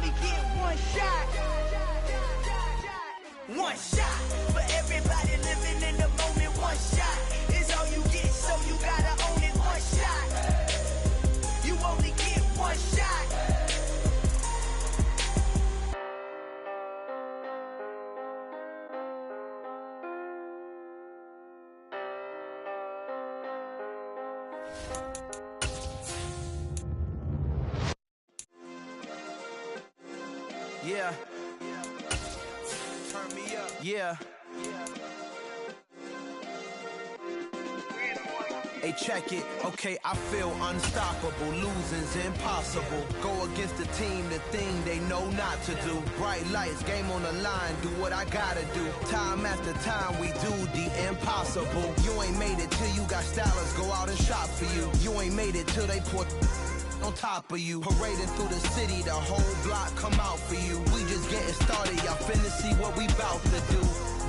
only get one shot. One shot for everybody living in the moment. One shot is all you get, so you gotta own it. One shot. You only get one shot. Yeah. Turn me up. Yeah. Hey, check it. Okay, I feel unstoppable. Losing's impossible. Go against the team, the thing they know not to do. Bright lights, game on the line, do what I gotta do. Time after time, we do the impossible. You ain't made it till you got stylists go out and shop for you. You ain't made it till they put on top of you. Parading through the city, the whole block come out for you. We just getting started, y'all finna see what we bout to do.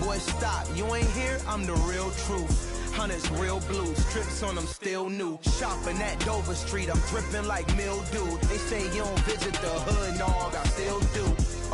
Boy, stop, you ain't here, I'm the real truth. Hunters real blue, strips on them still new. Shopping at Dover Street, I'm dripping like mildew. They say you don't visit the hood, dog, I still do.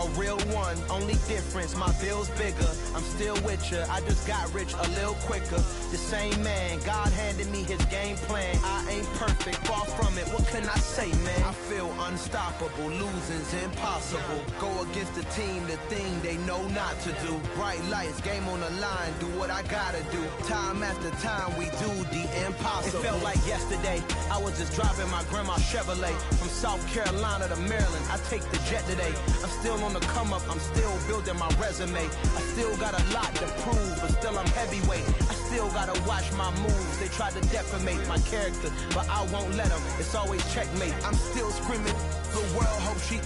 A real one, only difference, my bill's bigger. I'm still with ya, I just got rich a little quicker. The same man, God handed me his game plan. I ain't perfect, far from it, what can I say, man? I feel unstoppable, losing's impossible. Go against the team, the thing they know not to do. Bright lights, game on the line, do what I gotta do. Time after time, we do the impossible. It felt like yesterday, I was just driving my grandma's Chevrolet. From South Carolina to Maryland, I take the jet today. I'm still on the come up, I'm still building my resume. I still got a lot to prove, but still I'm heavyweight. I still gotta watch my moves. They tried to defamate my character, but I won't let them. It's always checkmate. I'm still screaming, the world hope she.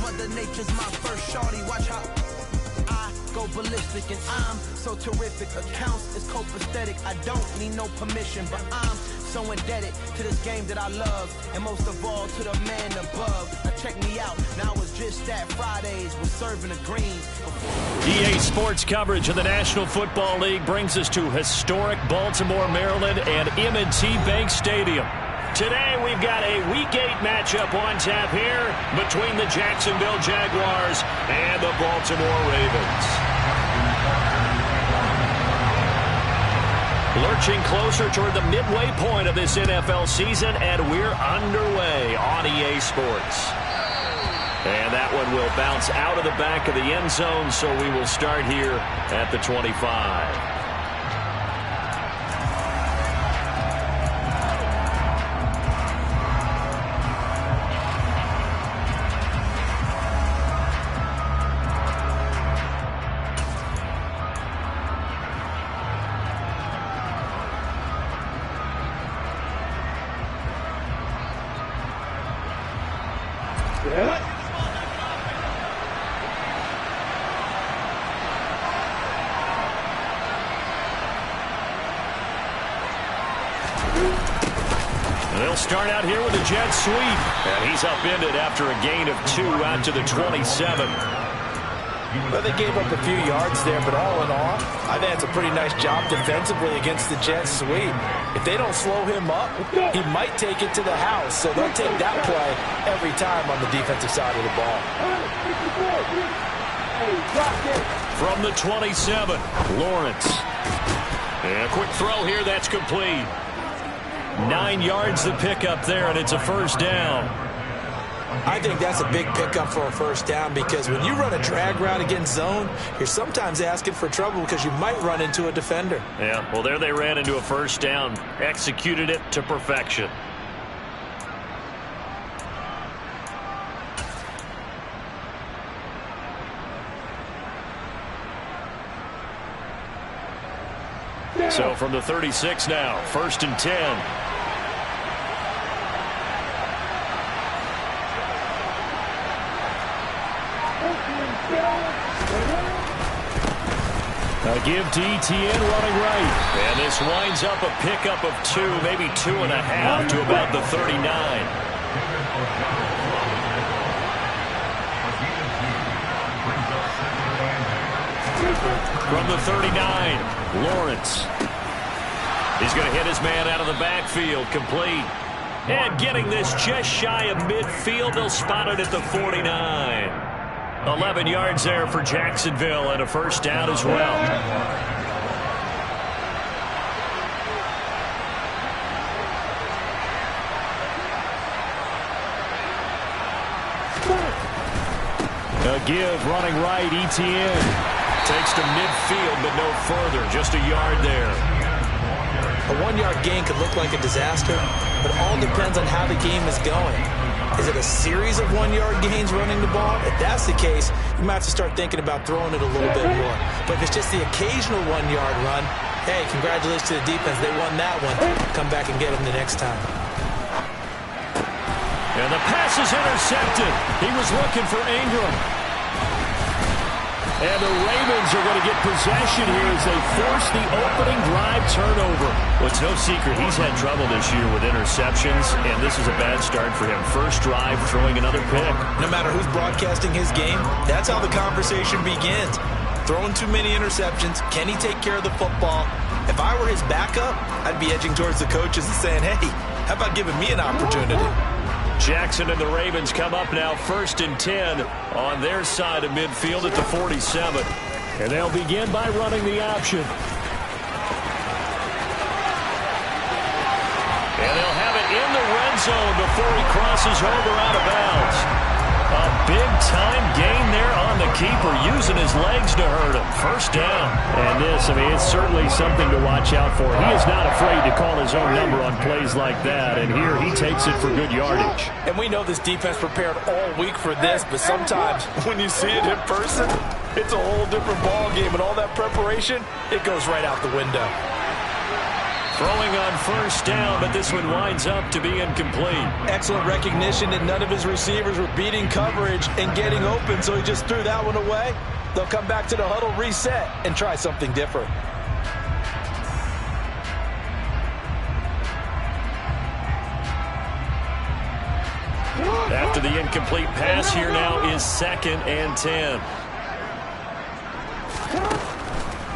Mother Nature's my first shorty, watch how I go ballistic, and I'm so terrific. Accounts is copacetic, I don't need no permission, but I'm so indebted to this game that I love, and most of all to the man above. Now check me out, now it's just that Fridays we're serving the greens. EA Sports coverage of the National Football League brings us to historic Baltimore, Maryland, and M&T Bank Stadium. Today we've got a Week 8 matchup on tap here between the Jacksonville Jaguars and the Baltimore Ravens. Lurching closer toward the midway point of this NFL season, and we're underway on EA Sports. And that one will bounce out of the back of the end zone, so we will start here at the 25. They'll start out here with a jet sweep. And he's upended after a gain of 2 out to the 27. Well, they gave up a few yards there, but all in all, I think that's a pretty nice job defensively against the jet sweep. If they don't slow him up, he might take it to the house, so they'll take that play every time on the defensive side of the ball. From the 27, Lawrence. And a quick throw here, that's complete. 9 yards to pick up there, and it's a first down. I think that's a big pickup for a first down, because when you run a drag route against zone, you're sometimes asking for trouble because you might run into a defender. Yeah, well, there they ran into a first down, executed it to perfection. So from the 36 now, 1st and 10. A give to Etienne running right. And this winds up a pickup of 2, maybe 2.5 to about the 39. From the 39, Lawrence. He's going to hit his man out of the backfield, complete. And getting this just shy of midfield, they'll spot it at the 49. 11 yards there for Jacksonville and a first down as well. A give running right, Etienne. Takes to midfield, but no further. Just a yard there. A 1-yard gain could look like a disaster, but it all depends on how the game is going. Is it a series of 1-yard gains running the ball? If that's the case, you might have to start thinking about throwing it a little bit more. But if it's just the occasional 1-yard run, hey, congratulations to the defense. They won that one. Come back and get them the next time. And the pass is intercepted. He was looking for Ingram. And the Ravens are going to get possession here as they force the opening drive turnover. Well, it's no secret he's had trouble this year with interceptions, and this is a bad start for him. First drive, throwing another pick. No matter who's broadcasting his game, that's how the conversation begins. Throwing too many interceptions. Can he take care of the football? If I were his backup, I'd be edging towards the coaches and saying, hey, how about giving me an opportunity? Jackson and the Ravens come up now 1st and 10 on their side of midfield at the 47. And they'll begin by running the option. And they'll have it in the red zone before he crosses over out of bounds. A big-time gain there on the keeper, using his legs to hurt him. First down. And this, it's certainly something to watch out for. He is not afraid to call his own number on plays like that, and here he takes it for good yardage. And we know this defense prepared all week for this, but sometimes when you see it in person, it's a whole different ball game, and all that preparation, it goes right out the window. Throwing on first down, but this one winds up to be incomplete. Excellent recognition that none of his receivers were beating coverage and getting open, so he just threw that one away. They'll come back to the huddle, reset, and try something different. After the incomplete pass, here now is 2nd and 10.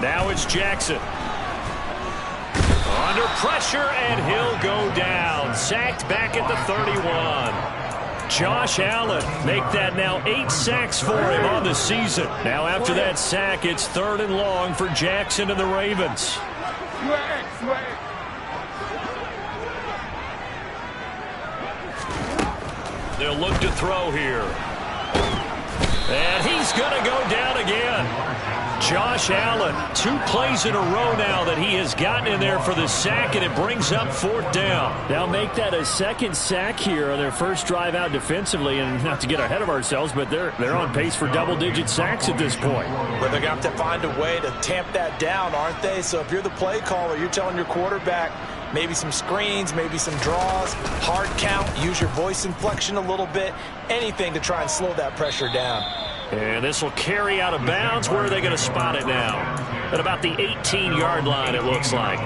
Now it's Jackson. Under pressure, and he'll go down. Sacked back at the 31. Josh Allen make that now 8 sacks for him on the season. Now after that sack, it's 3rd and long for Jackson and the Ravens. They'll look to throw here. And he's going to go down again. Josh Allen, 2 plays in a row now that he has gotten in there for the sack, and it brings up 4th down. Now make that a 2nd sack here on their first drive out defensively, and not to get ahead of ourselves, but they're on pace for double-digit sacks at this point. Well, they're going to have to find a way to tamp that down, aren't they? So if you're the play caller, you're telling your quarterback, maybe some screens, maybe some draws, hard count, use your voice inflection a little bit, anything to try and slow that pressure down. And this will carry out of bounds. Where are they going to spot it now? At about the 18-yard line, it looks like.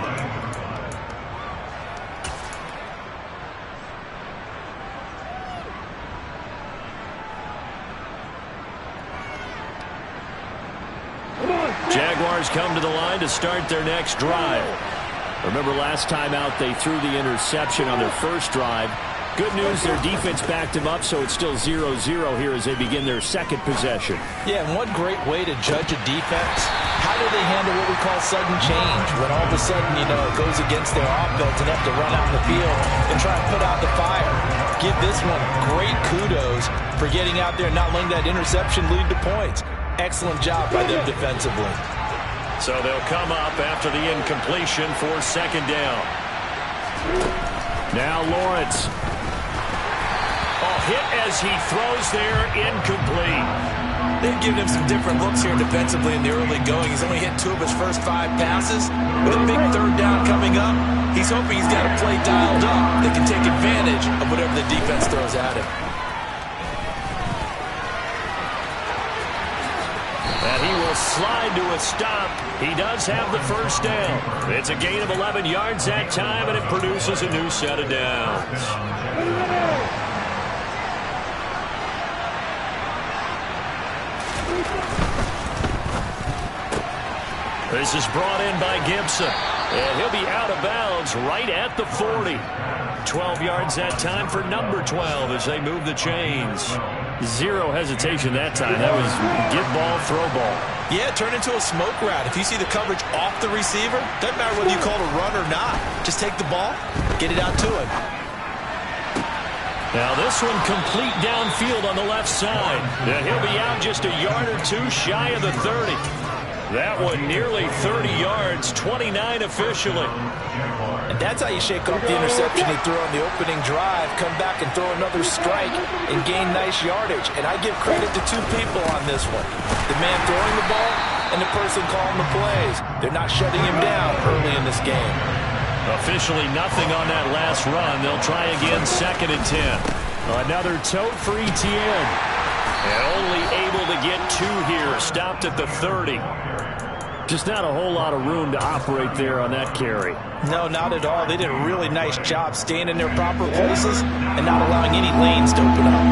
Jaguars come to the line to start their next drive. Remember last time out they threw the interception on their first drive. Good news, their defense backed him up, so it's still 0-0 here as they begin their 2nd possession. Yeah, and one great way to judge a defense, how do they handle what we call sudden change? When all of a sudden, it goes against their offense and they have to run out in the field and try and put out the fire. Give this one great kudos for getting out there and not letting that interception lead to points. Excellent job by them defensively. So they'll come up after the incompletion for 2nd down. Now Lawrence. Hit as he throws there, incomplete. They've given him some different looks here defensively in the early going. He's only hit 2 of his first 5 passes. With a big 3rd down coming up, he's hoping he's got a play dialed up that can take advantage of whatever the defense throws at him. And he will slide to a stop. He does have the first down. It's a gain of 11 yards that time, and it produces a new set of downs. This is brought in by Gibson. And he'll be out of bounds right at the 40. 12 yards that time for number 12 as they move the chains. Zero hesitation that time. That was get ball, throw ball. Yeah, turn into a smoke route. If you see the coverage off the receiver, doesn't matter whether you call it a run or not. Just take the ball, get it out to him. Now this one complete downfield on the left side. He'll be out just a yard or two shy of the 30. That one nearly 30 yards, 29 officially. And that's how you shake off the interception he threw on the opening drive, come back and throw another strike and gain nice yardage. And I give credit to two people on this one. The man throwing the ball and the person calling the plays. They're not shutting him down early in this game. Officially nothing on that last run. They'll try again, 2nd and 10. Another tote for Etienne. And only able to get 2 here. Stopped at the 30. Just not a whole lot of room to operate there on that carry. No, not at all. They did a really nice job staying in their proper places and not allowing any lanes to open up.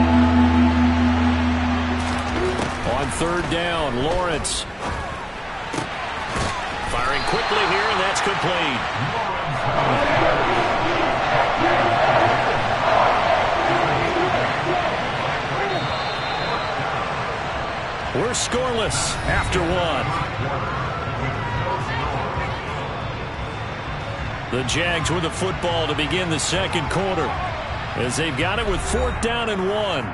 On 3rd down, Lawrence. Firing quickly here, and that's complete. We're scoreless after 1. The Jags with the football to begin the 2nd quarter as they've got it with 4th down and 1.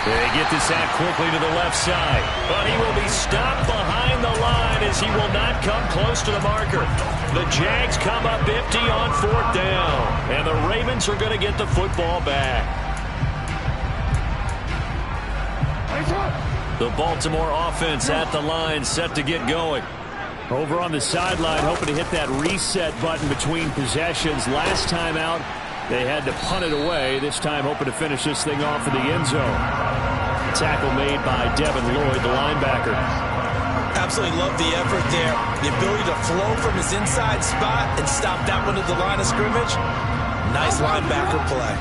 They get this out quickly to the left side, but he will be stopped behind the line as he will not come close to the marker. The Jags come up empty on 4th down, and the Ravens are going to get the football back. The Baltimore offense at the line, set to get going. Over on the sideline, hoping to hit that reset button between possessions. Last time out, they had to punt it away. This time hoping to finish this thing off in the end zone. Tackle made by Devin Lloyd, the linebacker. Absolutely love the effort there. The ability to flow from his inside spot and stop that one at the line of scrimmage. Nice linebacker play.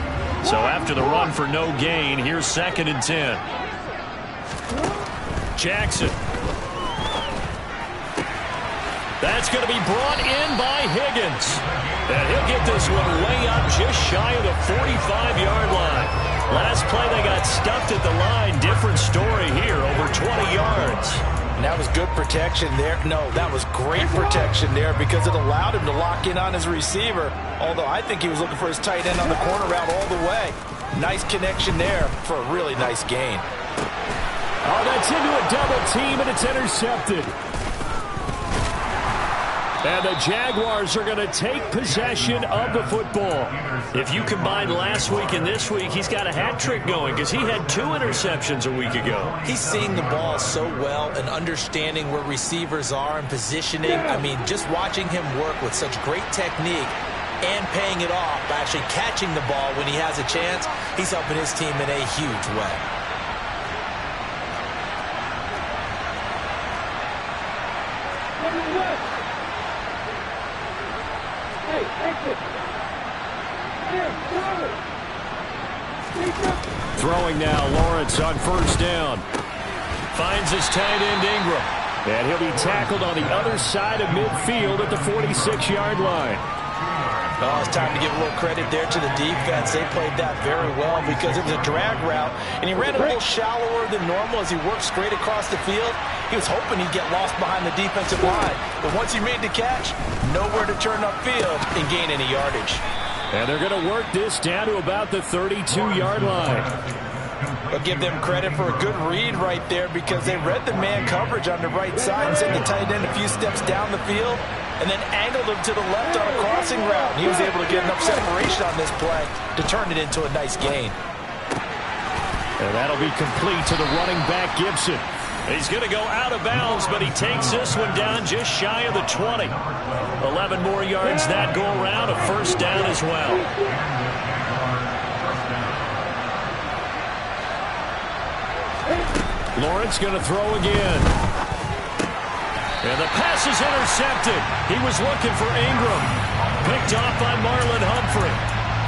So after the run for no gain, here's 2nd and 10. Jackson. That's going to be brought in by Higgins. And he'll get this one way up just shy of the 45-yard line. Last play they got stuffed at the line. Different story here, over 20 yards. And that was good protection there. No, that was great protection there because it allowed him to lock in on his receiver. Although I think he was looking for his tight end on the corner route all the way. Nice connection there for a really nice gain. Oh, that's into a double team, and it's intercepted. And the Jaguars are going to take possession of the football. If you combine last week and this week, he's got a hat trick going because he had 2 interceptions a week ago. He's seeing the ball so well and understanding where receivers are and positioning. I mean, just watching him work with such great technique and paying it off by actually catching the ball when he has a chance, he's helping his team in a huge way. Throwing now, Lawrence on 1st down. Finds his tight end Ingram. And he'll be tackled on the other side of midfield at the 46-yard line. Oh, it's time to give a little credit there to the defense. They played that very well because it was a drag route, and he ran a little shallower than normal as he worked straight across the field. He was hoping he'd get lost behind the defensive line, but once he made the catch, nowhere to turn upfield and gain any yardage. And they're going to work this down to about the 32-yard line. But give them credit for a good read right there because they read the man coverage on the right side and sent the tight end a few steps down the field and then angled him to the left on a crossing route. And he was able to get enough separation on this play to turn it into a nice gain. And that'll be complete to the running back, Gibson. He's going to go out of bounds, but he takes this one down just shy of the 20. 11 more yards that go around, a 1st down as well. Lawrence going to throw again. And the pass is intercepted. He was looking for Ingram. Picked off by Marlon Humphrey.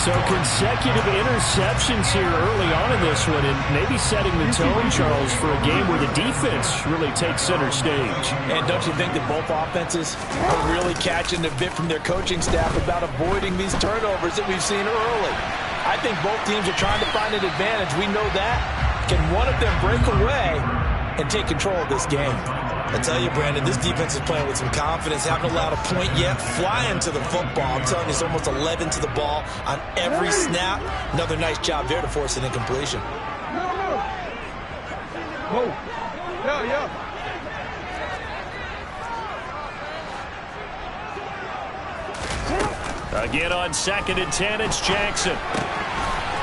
So consecutive interceptions here early on in this one, and maybe setting the tone, Charles, for a game where the defense really takes center stage. And don't you think that both offenses are really catching a bit from their coaching staff about avoiding these turnovers that we've seen early? I think both teams are trying to find an advantage. We know that. Can one of them break away and take control of this game? I tell you, Brandon, this defense is playing with some confidence. Haven't allowed a point yet. Flying to the football. I'm telling you, it's almost 11 to the ball on every snap. Another nice job there to force an incompletion. Again on 2nd and 10, it's Jackson.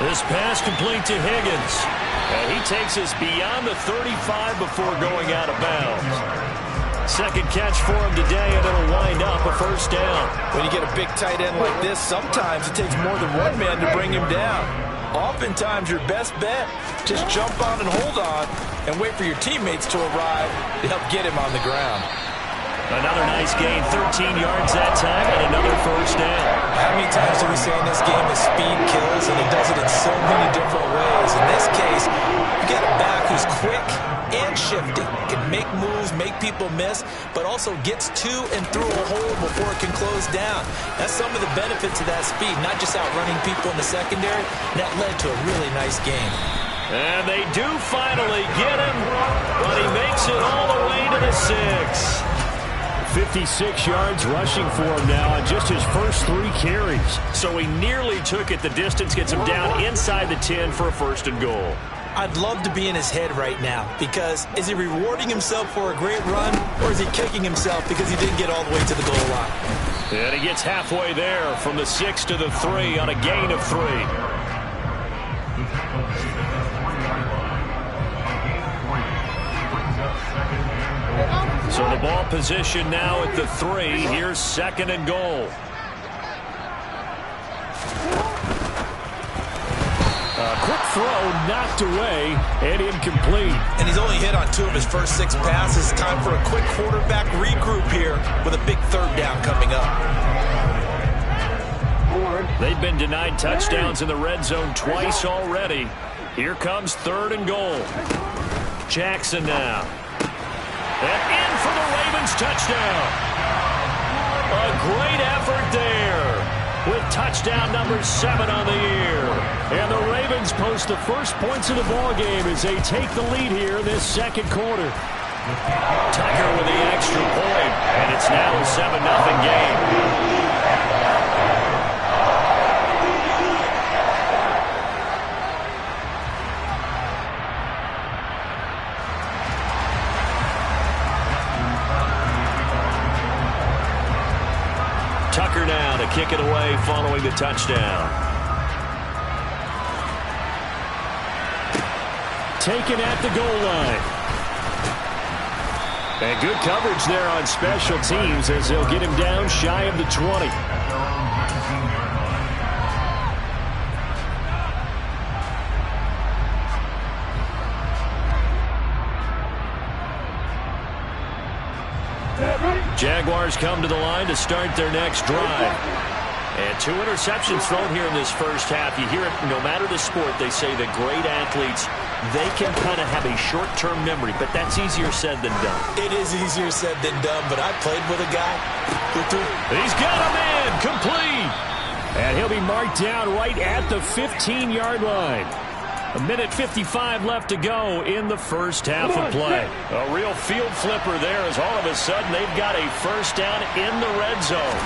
This pass complete to Higgins. And he takes us beyond the 35 before going out of bounds. Second catch for him today, and it'll wind up a first down. When you get a big tight end like this, sometimes it takes more than one man to bring him down. Oftentimes, your best bet, just jump on and hold on and wait for your teammates to arrive to help get him on the ground. Another nice gain, 13 yards that time, and another first down. How many times do we say in this game that speed kills, and it does it in so many different ways? In this case, you got a back who's quick and shifty, can make moves, make people miss, but also gets to and through a hole before it can close down. That's some of the benefits of that speed, not just outrunning people in the secondary. That led to a really nice game. And they do finally get him, but he makes it all the way to the 6. 56 yards rushing for him now on just his first 3 carries. So he nearly took it the distance, gets him down inside the 10 for a first and goal. I'd love to be in his head right now, because is he rewarding himself for a great run, or is he kicking himself because he didn't get all the way to the goal line? And he gets halfway there from the 6 to the 3 on a gain of 3. So the ball position now at the 3. Here's 2nd and goal. A quick throw knocked away and incomplete. And he's only hit on 2 of his first 6 passes. Time for a quick quarterback regroup here with a big 3rd down coming up. They've been denied touchdowns in the red zone twice already. Here comes 3rd and goal. Jackson now. And in for the Ravens touchdown. A great effort there with touchdown number 7 on the year. And the Ravens post the first points of the ballgame as they take the lead here in this 2nd quarter. Tucker with the extra point, and it's now a 7-0 game. Tucker now to kick it away following the touchdown. Taken at the goal line. And good coverage there on special teams as they'll get him down shy of the 20. Jaguars come to the line to start their next drive. And 2 interceptions thrown here in this first half. You hear it no matter the sport. They say that great athletes, they can kind of have a short-term memory, but that's easier said than done. It is easier said than done, but I played with a guy who threw. He's got him in, complete. And he'll be marked down right at the 15-yard line. 1:55 left to go in the first half of play. A real field flipper there as all of a sudden they've got a first down in the red zone.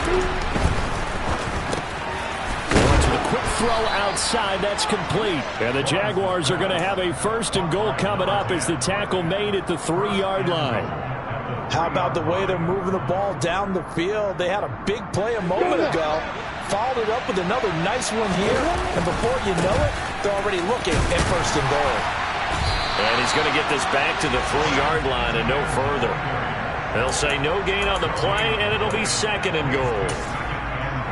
Quick throw outside, that's complete. And the Jaguars are going to have a first and goal coming up as the tackle made at the 3-yard line. How about the way they're moving the ball down the field? They had a big play a moment ago. Followed it up with another nice one here. And before you know it, they're already looking at first and goal. And he's going to get this back to the 3-yard line and no further. They'll say no gain on the play, and it'll be 2nd and goal.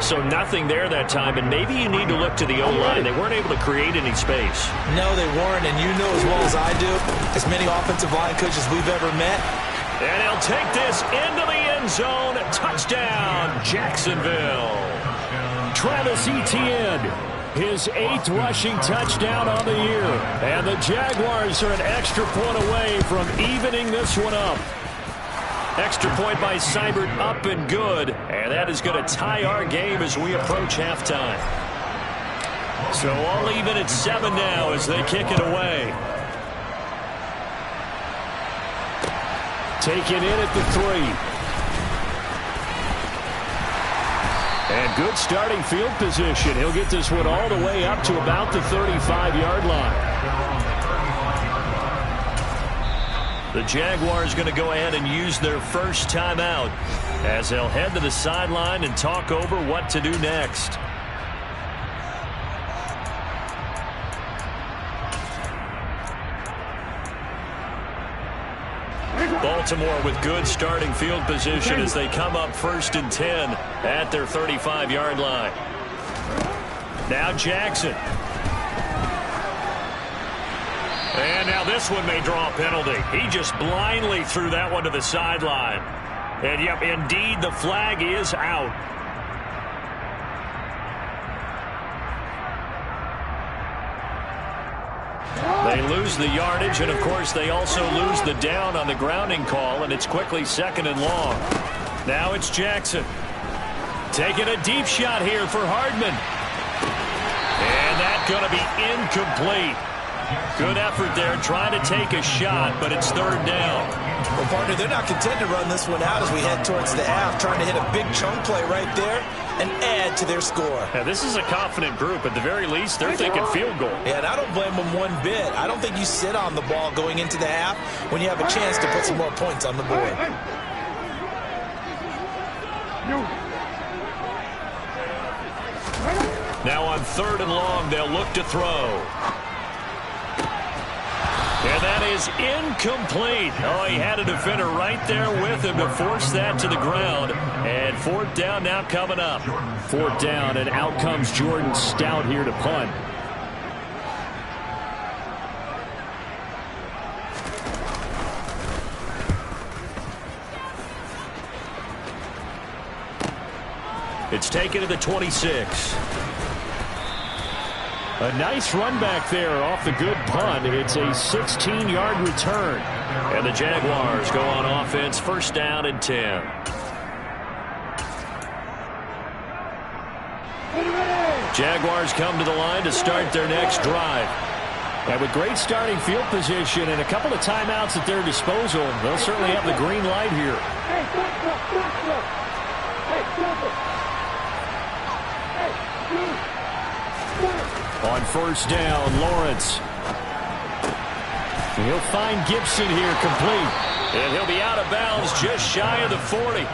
So nothing there that time, and maybe you need to look to the O-line. They weren't able to create any space. No, they weren't, and you know as well as I do, as many offensive line coaches we've ever met, And he'll take this into the end zone. Touchdown, Jacksonville. Travis Etienne, his 8th rushing touchdown on the year. And the Jaguars are an extra point away from evening this one up. Extra point by Seibert, up and good. And that is going to tie our game as we approach halftime. So all even at 7 now as they kick it away. Taken in at the 3. And good starting field position. He'll get this one all the way up to about the 35-yard line. The Jaguars going to go ahead and use their first timeout as they'll head to the sideline and talk over what to do next. Baltimore with good starting field position as they come up 1st and 10 at their 35-yard line. Now Jackson. And now this one may draw a penalty. He just blindly threw that one to the sideline. And yep, indeed, the flag is out. They lose the yardage, and of course they also lose the down on the grounding call, and it's quickly 2nd and long. Now it's Jackson. Taking a deep shot here for Hardman. And that's going to be incomplete. Good effort there, trying to take a shot, but it's 3rd down. Well, partner, they're not content to run this one out as we head towards the half, trying to hit a big chunk play right there and add to their score. Now, this is a confident group. At the very least, they're thinking field goal. Yeah, and I don't blame them one bit. I don't think you sit on the ball going into the half when you have a chance to put some more points on the board. Now on 3rd and long, they'll look to throw. And that is incomplete. Oh, he had a defender right there with him to force that to the ground. And 4th down now coming up. 4th down, and out comes Jordan Stout here to punt. It's taken to the 26. A nice run back there off the good punt. It's a 16-yard return. And the Jaguars go on offense, 1st down and 10. Jaguars come to the line to start their next drive. And with great starting field position and a couple of timeouts at their disposal, they'll certainly have the green light here. On 1st down, Lawrence. He'll find Gibson here complete. And he'll be out of bounds just shy of the 40.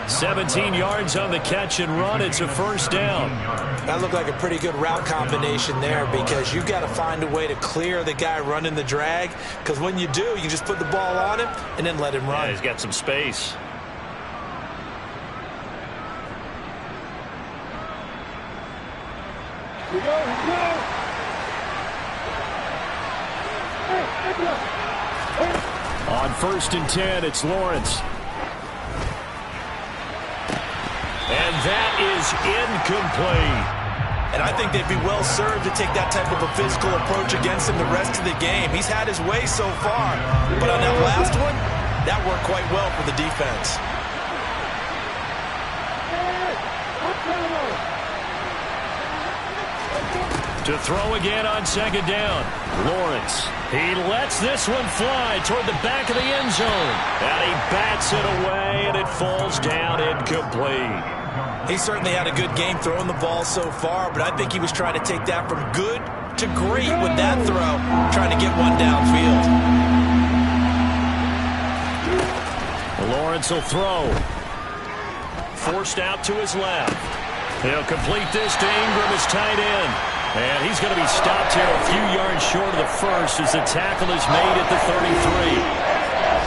17 yards on the catch and run. It's a 1st down. That looked like a pretty good route combination there because you've got to find a way to clear the guy running the drag, because when you do, you just put the ball on him and then let him run. Yeah, he's got some space. On 1st and 10, it's Lawrence. And that is incomplete. And I think they'd be well served to take that type of a physical approach against him the rest of the game. He's had his way so far, but on that last one, that worked quite well for the defense. To throw again on 2nd down. Lawrence. He lets this one fly toward the back of the end zone. And he bats it away, and it falls down incomplete. He certainly had a good game throwing the ball so far, but I think he was trying to take that from good to great with that throw, trying to get one downfield. Lawrence will throw. Forced out to his left. He'll complete this to Ingram, his tight end. And he's going to be stopped here a few yards short of the first as the tackle is made at the 33.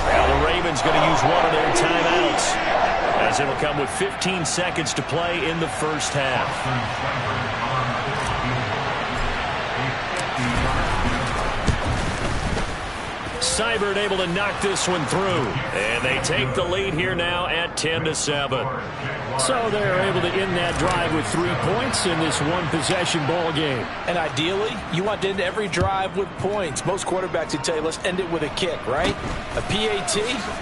Now the Ravens going to use one of their timeouts, as it'll come with 15 seconds to play in the 1st half. Seibert able to knock this one through. And they take the lead here now at 10-7. So they're able to end that drive with 3 points in this one-possession ball game. And ideally, you want to end every drive with points. Most quarterbacks would tell you, let's end it with a kick, right? A PAT,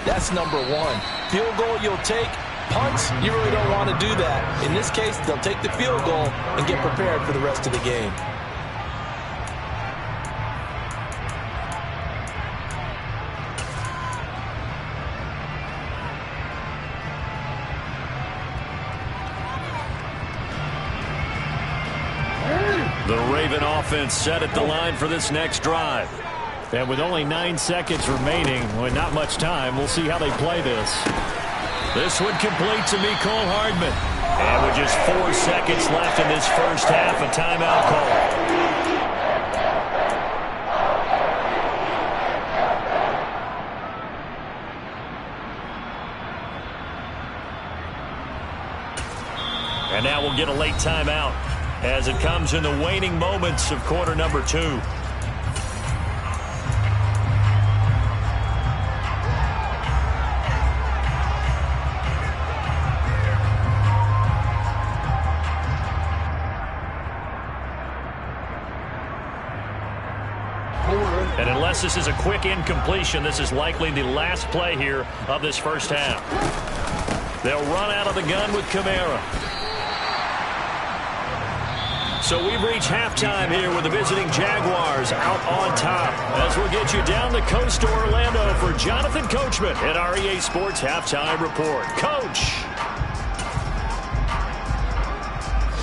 that's number one. Field goal you'll take. Punts, you really don't want to do that. In this case, they'll take the field goal and get prepared for the rest of the game. The Raven offense set at the line for this next drive. And with only 9 seconds remaining, well, not much time, we'll see how they play this. This one complete to Mecole Hardman. And with just 4 seconds left in this first half, a timeout call. And now we'll get a late timeout as it comes in the waning moments of quarter number 2. And unless this is a quick incompletion, this is likely the last play here of this first half. They'll run out of the gun with Kamara. So we've reached halftime here with the visiting Jaguars out on top. As we'll get you down the coast to Orlando for Jonathan Coachman at our EA Sports Halftime Report. Coach!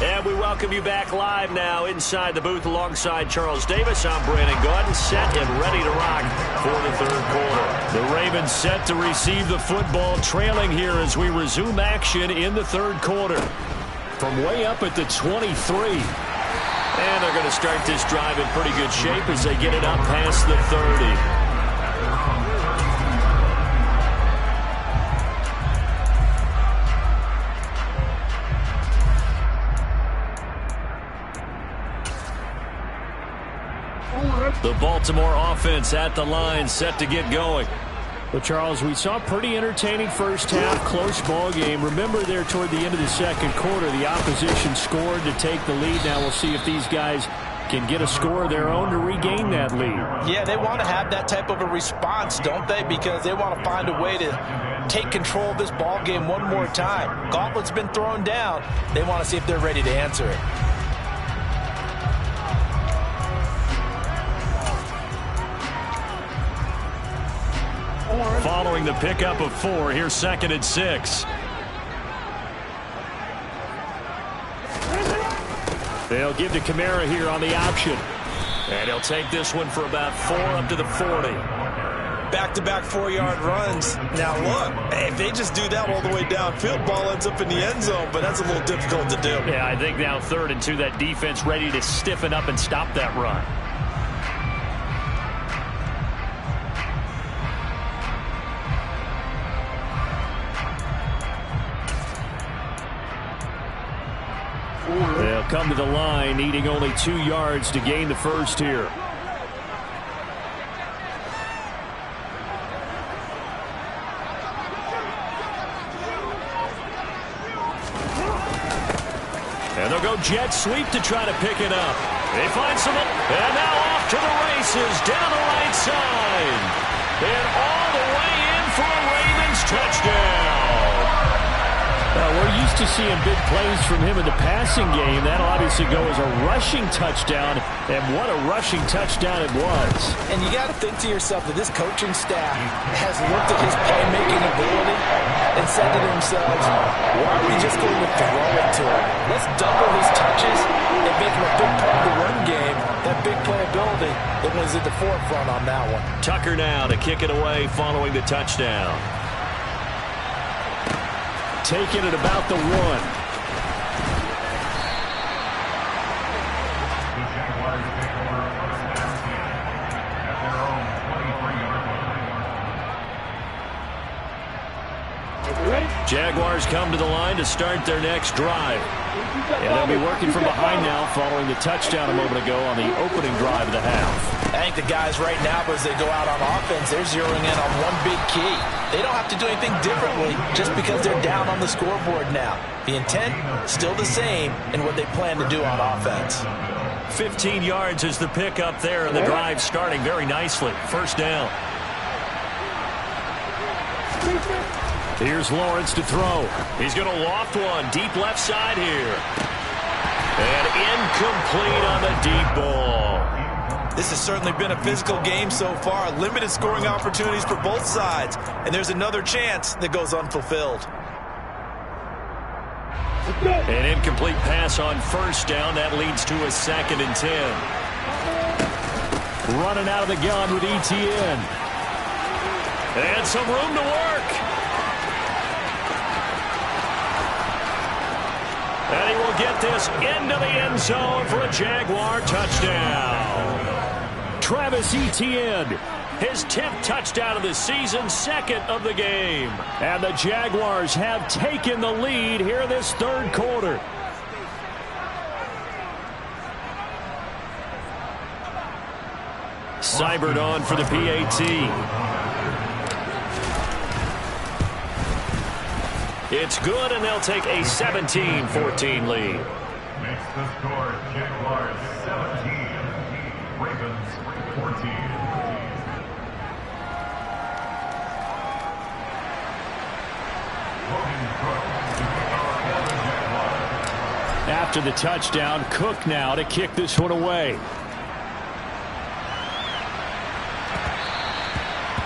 And we welcome you back live now inside the booth alongside Charles Davis. I'm Brandon Gaudin, set and ready to rock for the third quarter. The Ravens set to receive the football, trailing here as we resume action in the third quarter. From way up at the 23. And they're going to start this drive in pretty good shape as they get it up past the 30. The Baltimore offense at the line, set to get going. Well, Charles, we saw a pretty entertaining first half, close ball game. Remember there toward the end of the second quarter, the opposition scored to take the lead. Now we'll see if these guys can get a score of their own to regain that lead. Yeah, they want to have that type of a response, don't they? Because they want to find a way to take control of this ball game one more time. Gauntlet's been thrown down. They want to see if they're ready to answer it. Following the pickup of 4, here's 2nd and 6. They'll give to Kamara here on the option. And he'll take this one for about 4 up to the 40. Back-to-back 4-yard runs. Now look, if they just do that all the way downfield, ball ends up in the end zone, but that's a little difficult to do. Yeah, I think now 3rd and 2, that defense ready to stiffen up and stop that run. They'll come to the line, needing only 2 yards to gain the first here. And they'll go jet sweep to try to pick it up. They find someone, and now off to the races down the right side. And all the way in for a Ravens touchdown. We're used to seeing big plays from him in the passing game. That'll obviously go as a rushing touchdown, and what a rushing touchdown it was. And you got to think to yourself that this coaching staff has looked at his playmaking ability and said to themselves, why are we just going to throw it to him? Let's double his touches and make him a big part of the run game. That big playability that was at the forefront on that one. Tucker now to kick it away following the touchdown. Taking it about the 1. Jaguars come to the line to start their next drive. And they'll be working from behind now following the touchdown a moment ago on the opening drive of the half. I think the guys right now, as they go out on offense, they're zeroing in on one big key. They don't have to do anything differently just because they're down on the scoreboard now. The intent, still the same in what they plan to do on offense. 15 yards is the pickup there, and the drive starting very nicely. First down. Here's Lawrence to throw. He's going to loft one deep left side here. And incomplete on the deep ball. This has certainly been a physical game so far. Limited scoring opportunities for both sides. And there's another chance that goes unfulfilled. An incomplete pass on first down. That leads to a 2nd and 10. Running out of the gun with Etienne. And some room to work. And he will get this into the end zone for a Jaguar touchdown. Travis Etienne, his 10th touchdown of the season, 2nd of the game. And the Jaguars have taken the lead here this third quarter. Seibert on for the PAT. It's good, and they'll take a 17-14 lead. Makes the score Jaguars 17, Ravens 14. After the touchdown, Cook now to kick this one away.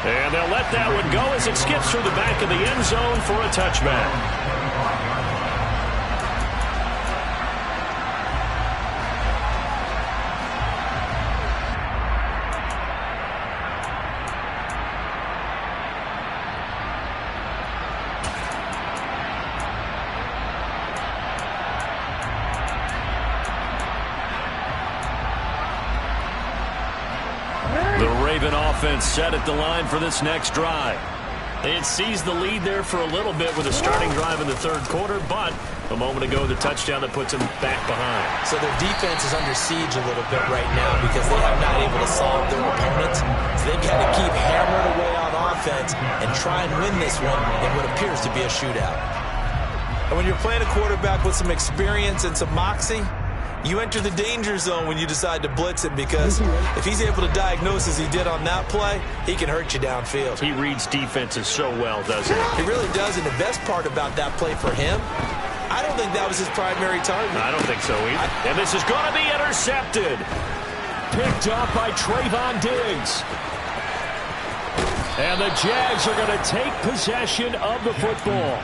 And they'll let that one go as it skips through the back of the end zone for a touchback. Offense set at the line for this next drive. It seized the lead there for a little bit with a starting drive in the third quarter, but a moment ago the touchdown that puts them back behind. So their defense is under siege a little bit right now because they have not able to solve their opponents. So they've got to keep hammering away on offense and try and win this one in what appears to be a shootout. And when you're playing a quarterback with some experience and some moxie, you enter the danger zone when you decide to blitz him because if he's able to diagnose as he did on that play, he can hurt you downfield. He reads defenses so well, doesn't he? He really does, and the best part about that play for him, I don't think that was his primary target. I don't think so either. And this is going to be intercepted. Picked up by Trayvon Diggs. And the Jags are going to take possession of the football.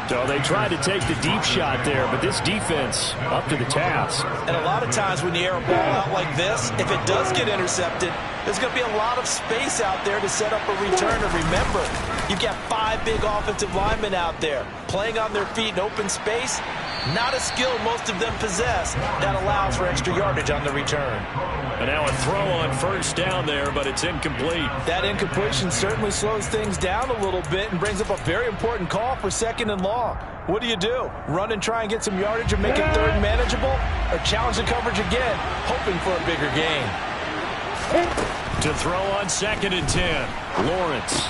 So they tried to take the deep shot there, but this defense up to the task. And a lot of times when you air a ball out like this, if it does get intercepted, there's going to be a lot of space out there to set up a return. And remember, you've got 5 big offensive linemen out there playing on their feet in open space. Not a skill most of them possess that allows for extra yardage on the return. And now a throw on first down there, but it's incomplete. That incompletion certainly slows things down a little bit and brings up a very important call for 2nd and long. What do? Run and try and get some yardage and make it third and manageable? Or challenge the coverage again, hoping for a bigger gain? To throw on 2nd and 10. Lawrence.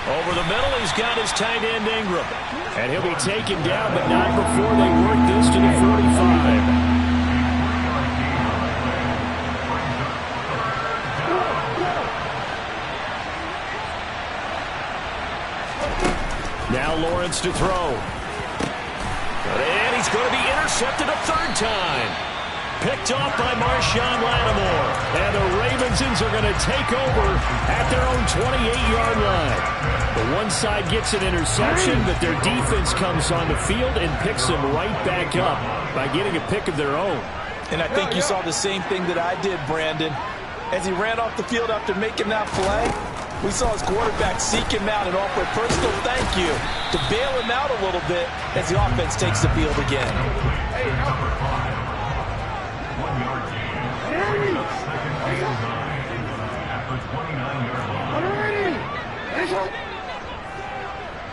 Over the middle, he's got his tight end Ingram. And he'll be taken down, but not before they work this to the 45. Now Lawrence to throw. And he's going to be intercepted a third time. Picked off by Marshawn Lattimore. And the Ravensons are going to take over at their own 28-yard line. The one side gets an interception, but their defense comes on the field and picks them right back up by getting a pick of their own. And I think you saw the same thing that I did, Brandon. As he ran off the field after making that play, we saw his quarterback seek him out and offer a personal thank you to bail him out a little bit as the offense takes the field again.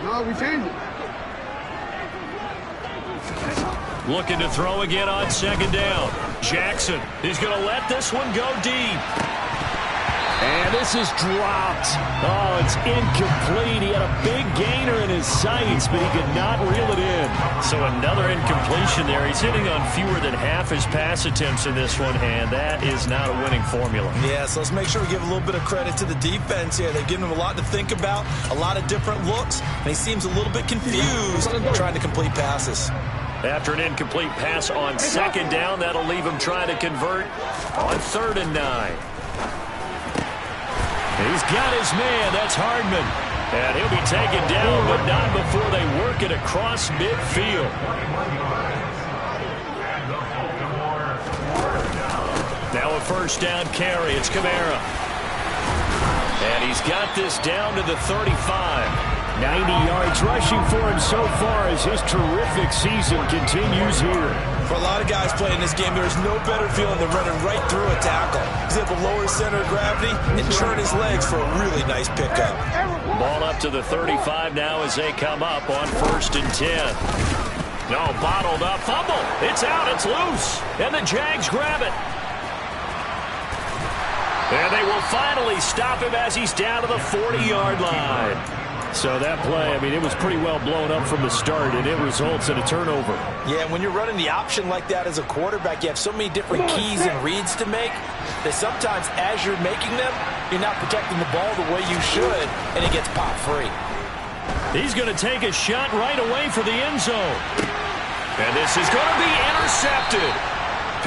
No, we changed it. Looking to throw again on second down. Jackson is going to let this one go deep. And this is dropped. Oh, it's incomplete. He had a big gainer in his sights, but he could not reel it in. So another incompletion there. He's hitting on fewer than half his pass attempts in this one, and that is not a winning formula. Yeah, so let's make sure we give a little bit of credit to the defense here. They've given him a lot to think about, a lot of different looks, and he seems a little bit confused trying to complete passes. After an incomplete pass on second down, that'll leave him trying to convert on 3rd and 9. He's got his man. That's Hardman. And he'll be taken down, but not before they work it across midfield. Now a first down carry. It's Kamara. And he's got this down to the 35. 90 yards rushing for him so far as his terrific season continues here. For a lot of guys playing this game, there's no better feeling than running right through a tackle. He's able to lower his center of gravity and churn his legs for a really nice pickup. Ball up to the 35 now as they come up on 1st and 10. No, bottled up. Fumble. It's out. It's loose. And the Jags grab it. And they will finally stop him as he's down to the 40-yard line. So that play, I mean, it was pretty well blown up from the start, and it results in a turnover. Yeah, when you're running the option like that as a quarterback, you have so many different keys and reads to make that sometimes as you're making them, you're not protecting the ball the way you should, and it gets popped free. He's going to take a shot right away for the end zone. And this is going to be intercepted.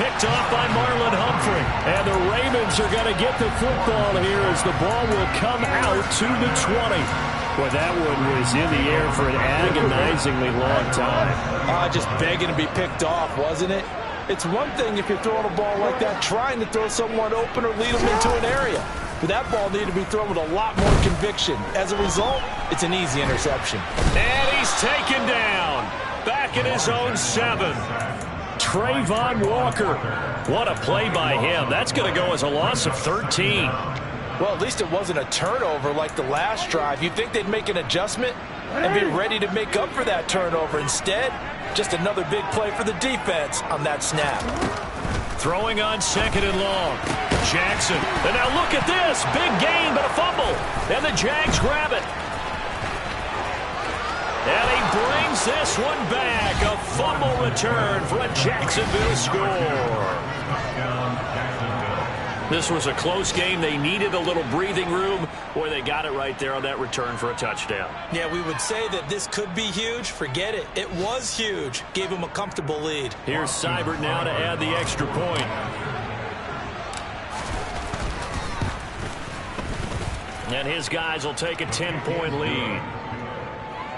Picked off by Marlon Humphrey. And the Ravens are going to get the football here as the ball will come out to the 20. Well, that one was in the air for an agonizingly long time. Just begging to be picked off, wasn't it? It's one thing if you're throwing a ball like that, trying to throw someone open or lead them into an area. But that ball needed to be thrown with a lot more conviction. As a result, it's an easy interception. And he's taken down. Back in his own 7. Trayvon Walker. What a play by him. That's going to go as a loss of 13. Well, at least it wasn't a turnover like the last drive. You'd think they'd make an adjustment and be ready to make up for that turnover. Instead, just another big play for the defense on that snap. Throwing on 2nd and long. Jackson. And now look at this. Big gain, but a fumble. And the Jags grab it. And he brings this one back. A fumble return for a Jacksonville score. This was a close game. They needed a little breathing room. Boy, they got it right there on that return for a touchdown. Yeah, we would say that this could be huge. Forget it. It was huge. Gave him a comfortable lead. Here's Seibert now to add the extra point. And his guys will take a 10-point lead.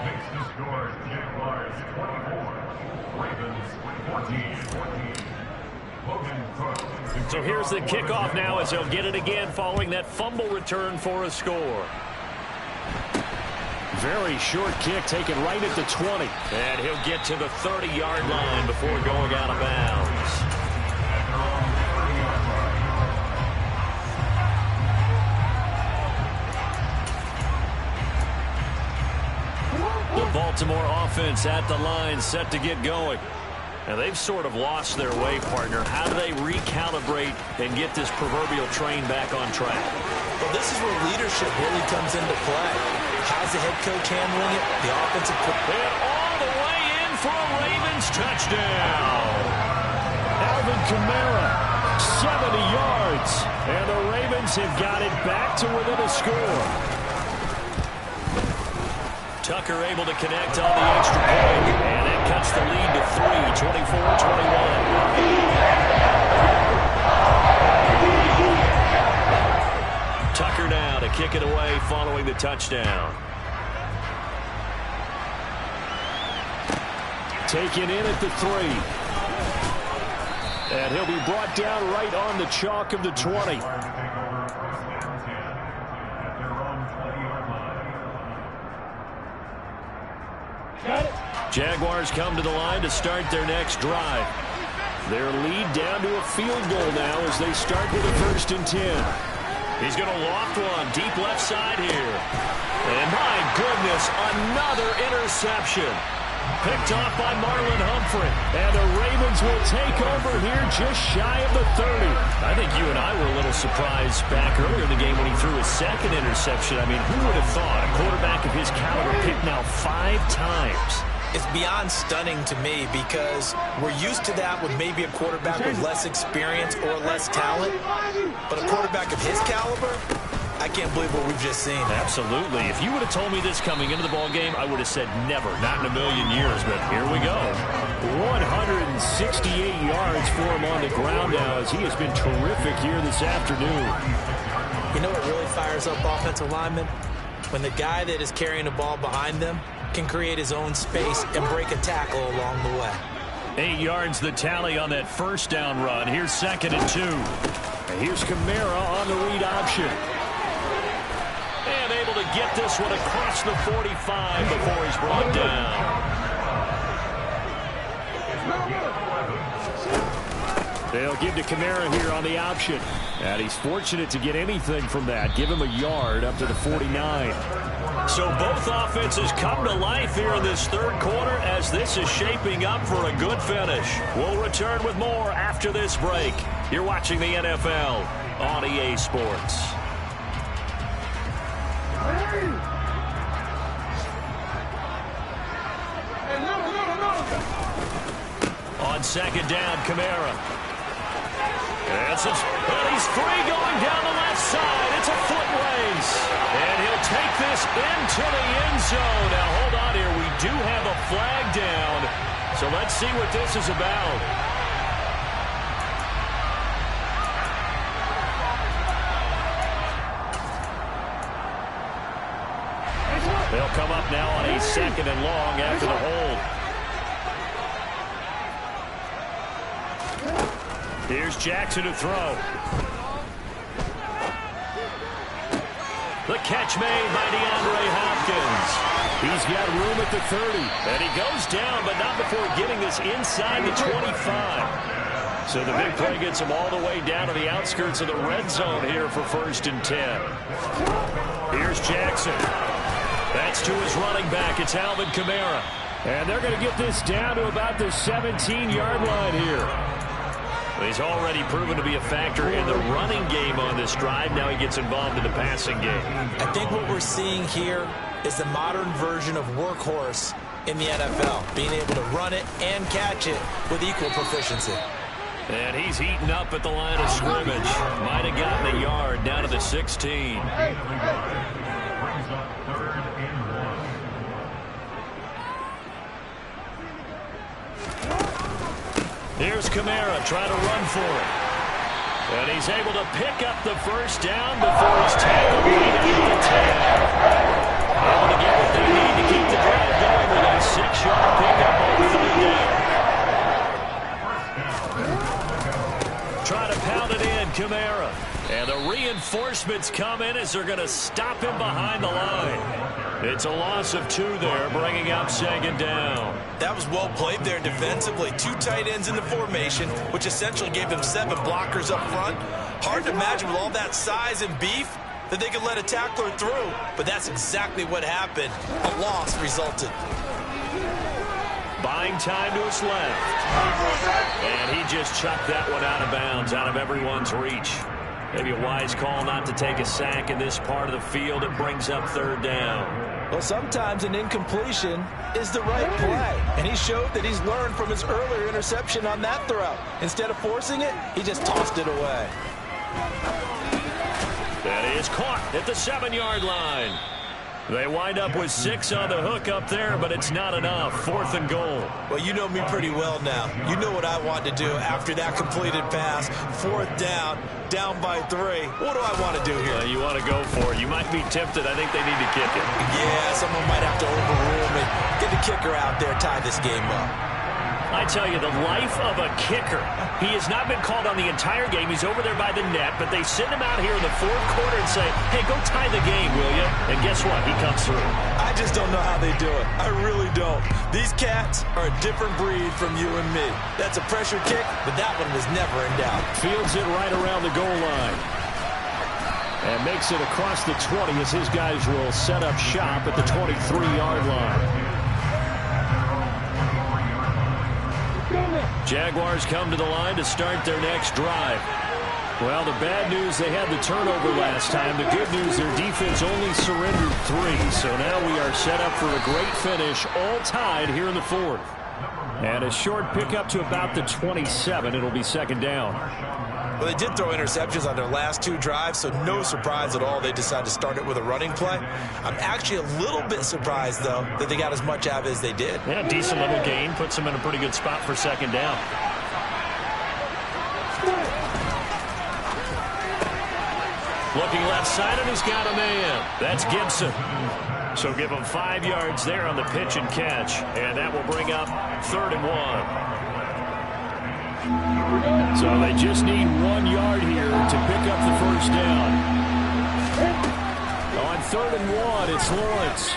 Makes the score Jaguars 24, Ravens 14. Logan Cook. So here's the kickoff now as they'll get it again following that fumble return for a score. Very short kick taken right at the 20. And he'll get to the 30-yard line before going out of bounds. The Baltimore offense at the line set to get going. Now, they've sort of lost their way, partner. How do they recalibrate and get this proverbial train back on track? Well, this is where leadership really comes into play. How's the head coach handling it? The offensive... And all the way in for a Ravens touchdown. Alvin Kamara, 70 yards. And the Ravens have got it back to within a score. Tucker able to connect on the extra point. And that cuts the lead to 3, 24-21. Tucker now to kick it away following the touchdown. Taken in at the 3. And he'll be brought down right on the chalk of the 20. Jaguars come to the line to start their next drive. Their lead down to a field goal now as they start with a 1st and 10. He's going to loft one deep left side here. And my goodness, another interception. picked off by Marlon Humphrey. And the Ravens will take over here just shy of the 30. I think you and I were a little surprised back earlier in the game when he threw his second interception. I mean, who would have thought a quarterback of his caliber picked now 5 times? It's beyond stunning to me because we're used to that with maybe a quarterback with less experience or less talent. But a quarterback of his caliber, I can't believe what we've just seen. Absolutely. If you would have told me this coming into the ball game, I would have said never, not in a million years. But here we go. 168 yards for him on the ground now as he has been terrific here this afternoon. You know what really fires up offensive linemen? When the guy that is carrying the ball behind them can create his own space and break a tackle along the way. 8 yards the tally on that first down run. Here's 2nd and 2. And here's Kamara on the read option. And able to get this one across the 45 before he's brought down. They'll give to Kamara here on the option. And he's fortunate to get anything from that. Give him a yard up to the 49. So both offenses come to life here in this third quarter as this is shaping up for a good finish. We'll return with more after this break. You're watching the NFL on EA Sports. On 2nd down, Kamara. And he's free going down the left side. It's a foot race. And he'll take this into the end zone. Now, hold on here. We do have a flag down. So let's see what this is about. They'll come up now on a 2nd and long after the hold. Here's Jackson to throw. The catch made by DeAndre Hopkins. He's got room at the 30. And he goes down, but not before getting this inside the 25. So the big play gets him all the way down to the outskirts of the red zone here for 1st and 10. Here's Jackson. That's to his running back. It's Alvin Kamara. And they're going to get this down to about the 17-yard line here. He's already proven to be a factor in the running game on this drive. Now he gets involved in the passing game. I think what we're seeing here is the modern version of workhorse in the NFL, being able to run it and catch it with equal proficiency. And he's heating up at the line of scrimmage. Might have gotten a yard down to the 16. Brings up 3rd and 1. Here's Kamara trying to run for it. And he's able to pick up the first down before he's tackled right at the 10. Able to get what they need to keep the drive going with a 6-yard pickup on 3rd down. Trying to pound it in, Kamara. And the reinforcements come in as they're going to stop him behind the line. It's a loss of 2 there, bringing up 2nd down. That was well played there defensively. 2 tight ends in the formation, which essentially gave them 7 blockers up front. Hard to imagine with all that size and beef that they could let a tackler through. But that's exactly what happened. A loss resulted. Buying time to his left. And he just chucked that one out of bounds, out of everyone's reach. Maybe a wise call not to take a sack in this part of the field. It brings up 3rd down. Well, sometimes an incompletion is the right play. And he showed that he's learned from his earlier interception on that throw. Instead of forcing it, he just tossed it away. That is caught at the 7-yard line. They wind up with 6 on the hook up there, but it's not enough. 4th and goal. Well, you know me pretty well now. You know what I want to do after that completed pass. 4th down, down by 3. What do I want to do here? You want to go for it. You might be tempted. I think they need to kick it. Yeah, someone might have to overrule me. Get the kicker out there, tie this game up. I tell you, the life of a kicker. He has not been called on the entire game. He's over there by the net, but they send him out here in the 4th quarter and say, hey, go tie the game, will you? And guess what? He comes through. I just don't know how they do it. I really don't. These cats are a different breed from you and me. That's a pressure kick, but that one was never in doubt. Fields it right around the goal line. And makes it across the 20 as his guys will set up shop at the 23-yard line. Jaguars come to the line to start their next drive. Well, the bad news, they had the turnover last time. The good news, their defense only surrendered 3. So now we are set up for a great finish, all tied here in the 4th. And a short pickup to about the 27. It'll be second down. Well, they did throw interceptions on their last 2 drives, so no surprise at all they decided to start it with a running play. I'm actually a little bit surprised, though, that they got as much out of it as they did. Yeah, decent little gain. Puts them in a pretty good spot for second down. Looking left side, and he's got a man. That's Gibson. So give him 5 yards there on the pitch and catch, and that will bring up 3rd and 1. So they just need 1 yard here to pick up the first down. On 3rd and 1, it's Lawrence.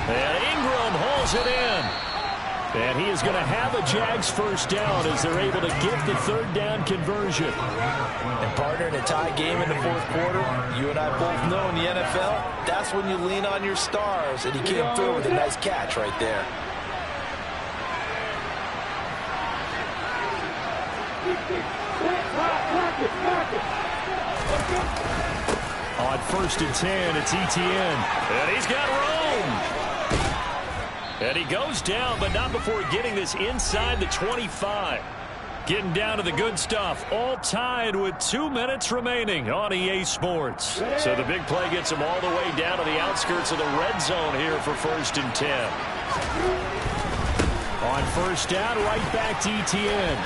And Ingram hauls it in. And he is going to have a Jags first down as they're able to get the 3rd down conversion. And partner, in a tie game in the 4th quarter, you and I both know in the NFL, that's when you lean on your stars. And he came through with a nice catch right there. On 1st and 10, it's Etienne. And he's got room. And he goes down, but not before getting this inside the 25. Getting down to the good stuff. All tied with 2 minutes remaining on EA Sports. So the big play gets him all the way down to the outskirts of the red zone here for 1st and 10. On 1st down, right back to Etienne.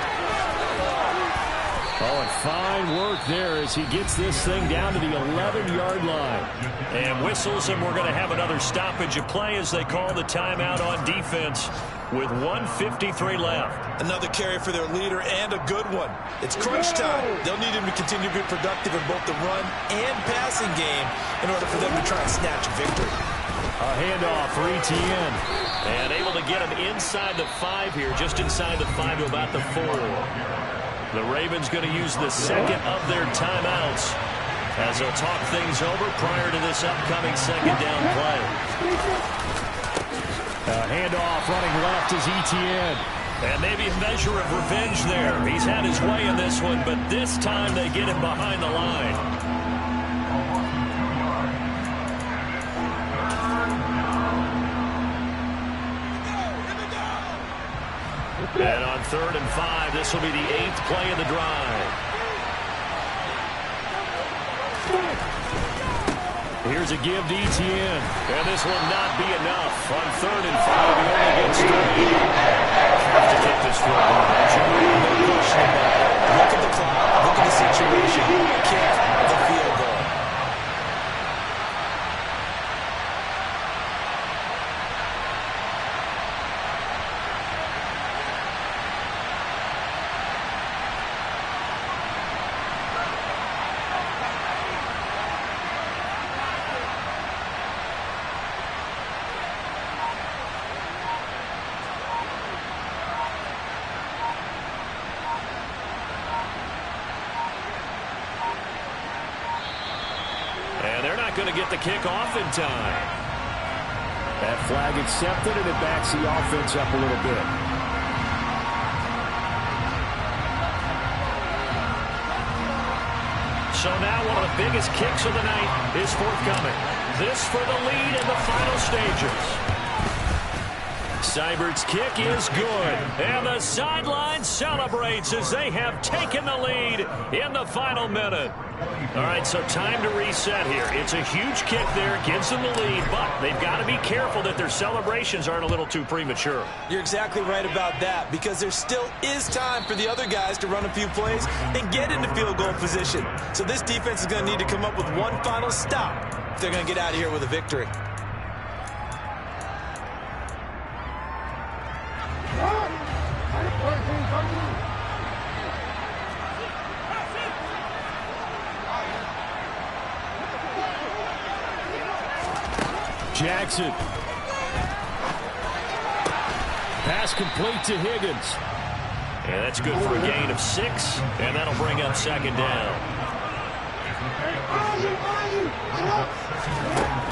Oh, and fine work there as he gets this thing down to the 11-yard line. And whistles, and we're going to have another stoppage of play as they call the timeout on defense with 1:53 left. Another carry for their leader and a good one. It's crunch time. They'll need him to continue to be productive in both the run and passing game in order for them to try and snatch a victory. A handoff for Etienne. And able to get him inside the 5 here, just inside the 5 to about the 4. The Ravens going to use the second of their timeouts as they'll talk things over prior to this upcoming second down play. A handoff running left is Etienne. And maybe a measure of revenge there. He's had his way in this one, but this time they get him behind the line. And on 3rd and 5, this will be the 8th play of the drive. Here's a give to Etienne. And this will not be enough. On 3rd and 5, he only gets 3. Have to kick this field goal. No question about it. Look at the clock. Look at the situation. Kick the field goal. Going to get the kick off in time. That flag accepted, and it backs the offense up a little bit. So now one of the biggest kicks of the night is forthcoming. This for the lead in the final stages. Seibert's kick is good, and the sideline celebrates as they have taken the lead in the final minute. All right, so time to reset here. It's a huge kick there, gives them the lead, but they've got to be careful that their celebrations aren't a little too premature. You're exactly right about that, because there still is time for the other guys to run a few plays and get into field goal position. So this defense is going to need to come up with one final stop if they're going to get out of here with a victory. Jackson. Pass complete to Higgins. And that's good for a gain of 6, and that'll bring up second down.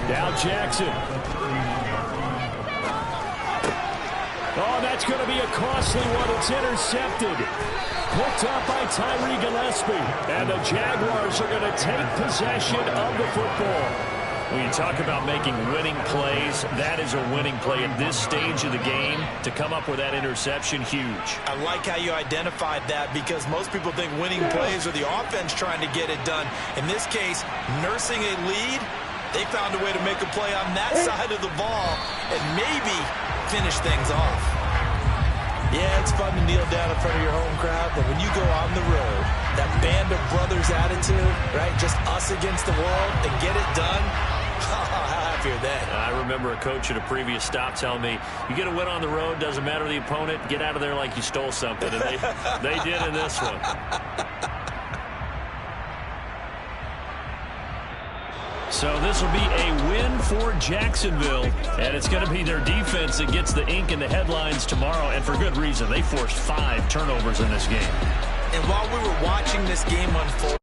Now Jackson. Oh, that That's going to be a costly one. It's intercepted. Picked up by Tyree Gillespie. And the Jaguars are going to take possession of the football. When you talk about making winning plays, that is a winning play at this stage of the game. To come up with that interception, huge. I like how you identified that, because most people think winning plays are the offense trying to get it done. In this case, nursing a lead, they found a way to make a play on that side of the ball and maybe finish things off. Yeah, it's fun to kneel down in front of your home crowd, but when you go on the road, that band of brothers attitude, right, just us against the world, and get it done, how happy are they? I remember a coach at a previous stop telling me, you get a win on the road, doesn't matter the opponent, get out of there like you stole something. And they did in this one. So this will be a win for Jacksonville, and it's going to be their defense that gets the ink in the headlines tomorrow, and for good reason. They forced 5 turnovers in this game. And while we were watching this game unfold,